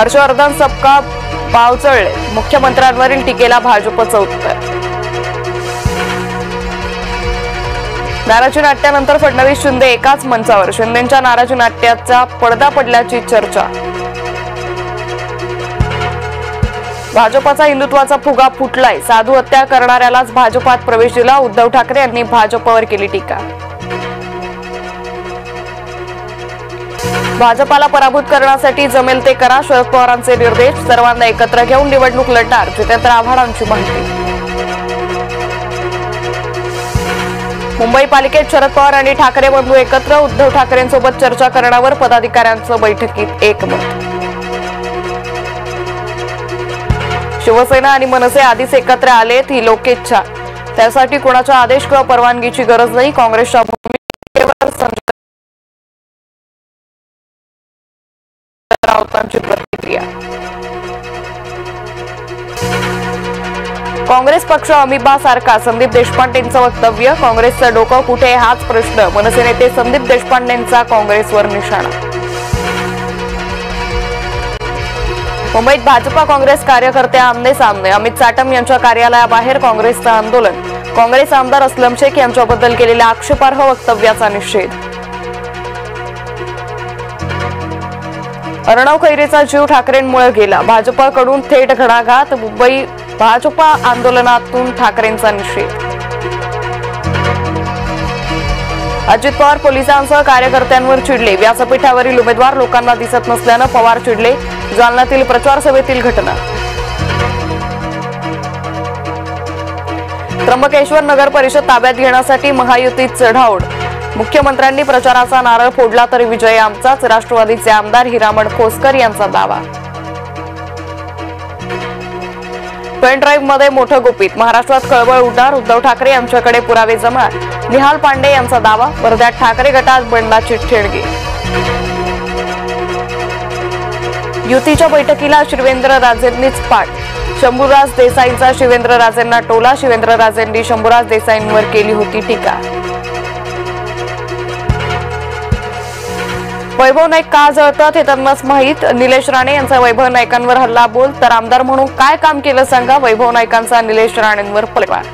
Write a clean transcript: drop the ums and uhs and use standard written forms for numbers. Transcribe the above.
हर्षवर्धन सबका बावचळले, मुख्यमंत्र्यांवरील टीकेला भाजपचं उत्तर। नाराजी नाट्यानंतर फडणवीस शिंदे एकाच मंचावर, शिंदेंच्या नाराजी नाट्याचा पडदा पडल्याची चर्चा। भाजपचा हिंदुत्वाचा फुगा फुटलाय, साधू हत्या करणाऱ्यालाच भाजपात प्रवेश दिला, उद्धव ठाकरे यांनी भाजपवर केली टीका। भाजपाला पराभूत करण्यासाठी जमेल ते करा, शरद पवारांचे निर्देश, सर्वांना एकत्र घेऊन निवडणूक लढणार, जितेंद्र आव्हाडांची माहिती। मुंबई पालिकेत शरद पवार आणि ठाकरे बंधू एकत्र, उद्धव ठाकरेंसोबत चर्चा करण्यावर पदाधिकाऱ्यांचं बैठकीत एकमत। शिवसेना आणि मनसे आधीच एकत्र आलेत, ही लोकेच्छा, त्यासाठी कोणाचा आदेश किंवा परवानगीची गरज नाही, काँग्रेसच्या भूमिकेवर संजय राऊतांची प्रतिक्रिया। काँग्रेस पक्ष अमिबा सारखा, संदीप देशपांडेंचं वक्तव्य, काँग्रेसचं डोकं कुठे हाच प्रश्न, मनसे नेते संदीप देशपांडेंचा काँग्रेसवर निशाणा। मुंबईत भाजपा काँग्रेस कार्यकर्ते आमने सामने, अमित साटम यांच्या कार्यालयाबाहेर काँग्रेसचं आंदोलन, काँग्रेस आमदार अस्लम शेख यांच्याबद्दल केलेल्या आक्षेपार्ह वक्तव्याचा निषेध। अर्णव खैरेचा जीव ठाकरेंमुळे गेला, भाजपकडून थेट घणाघात, मुंबई भाजपा आंदोलनातून ठाकरेंचा निषेध। अजित पवार पोलिसांसह कार्यकर्त्यांवर चिडले, व्यासपीठावरील उमेदवार लोकांना दिसत नसल्यानं पवार चिडले, जालन्यातील प्रचार सभेतील घटना। त्र्यंबकेश्वर नगर परिषद ताब्यात घेण्यासाठी महायुतीत चढाओढ, मुख्यमंत्र्यांनी प्रचाराचा नारळ फोडला तरी विजय आमचाच, राष्ट्रवादीचे आमदार हिरामण खोसकर यांचा दावा। पेन ड्राईव्ह मध्ये मोठं गुपित, महाराष्ट्रात खळबळ उडणार, उद्धव ठाकरे यांच्याकडे पुरावे जमा, निहाल पांडे यांचा दावा, वर्ध्यात ठाकरे गटात बंडाची ठिणगी। युतीच्या बैठकीला शिवेंद्रराजेंनीच पाठ, शंभूराज देसाईंचा शिवेंद्रराजेंना टोला, शिवेंद्रराजेंनी शंभूराज देसाईंवर केली होती टीका। वैभव नाईक का जळतात हे त्यांनाच माहीत, निलेश राणे यांचा वैभव नाईकांवर हल्ला बोल, तर आमदार म्हणून काय काम केलं सांगा, वैभव नाईकांचा निलेश राणेंवर पलटवार।